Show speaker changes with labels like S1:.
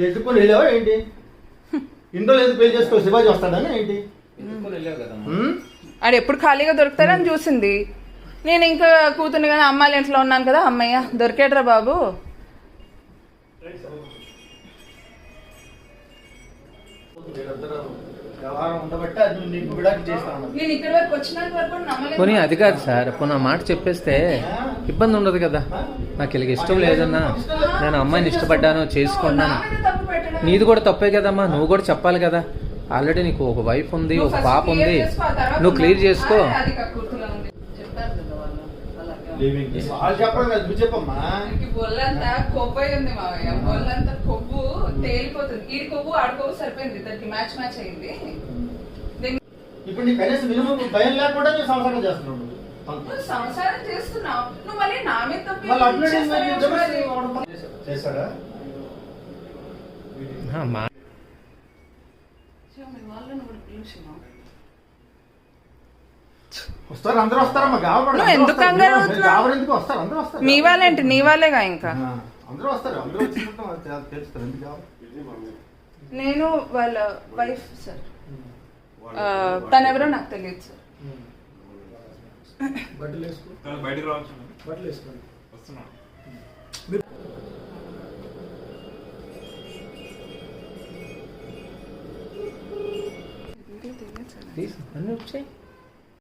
S1: ఎత్తుకొని వెళ్ళావా ఏంటి? ఇంట్లో లేదు పెళ్లి చేసుకో శివాజీ వస్తాడని ఏంటి?
S2: ఆడు ఎప్పుడు ఖాళీగా దొరుకుతారని చూసింది. నేను ఇంకా కూతుర్ని కానీ అమ్మాయిల ఇంట్లో ఉన్నాను కదా, అమ్మయ్య దొరికేట్రా బాబు.
S3: పోనీ అది కాదు సార్, పోనీ ఆ మాట చెప్పేస్తే ఇబ్బంది ఉండదు కదా. నాకు ఇలాగ ఇష్టం లేదన్నా, నేను అమ్మాయిని ఇష్టపడ్డాను చేసుకున్నాను. నీది కూడా తప్పే కదమ్మా, నువ్వు కూడా చెప్పాలి కదా. ఆల్రెడీ నీకు ఒక వైఫ్ ఉంది, ఒక పాప ఉంది, నువ్వు క్లియర్ చేసుకో.
S2: కొవ్వు తేలిపోతుంది. ఈ కొవ్వు ఆడు కొవ్వు సరిపోయింది, దానికి మ్యాచ్ అయింది.
S1: ఇప్పుడు నీ కనీసం మినిమం భయం లేకుండా నువ్వు సంసారం చేస్తున్నావు.
S2: నువ్వు సంసారం చేస్తున్నావు, నువ్వు మళ్ళీ నా మీద
S1: చేశాడా? వస్తారు, అందరూ వస్తారమ్మా.
S2: నువ్వు ఎందుకు కంగారు
S1: ఎందుకు వస్తారు? అందరూ వస్తారు.
S2: మీ వాళ్ళేంటి, నీ వాళ్ళేగా. ఇంకా
S1: అందరూ వస్తారు, అందరూ తెలుస్తారు. ఎందుకు
S2: నేను వాళ్ళ వైఫ్ సార్. తనెవరో నాకు తెలియదు సార్.
S4: బయటకు రావచ్చు, బట్టలు వేసుకోండి, వస్తున్నా.
S3: అన్నీ వచ్చాయి.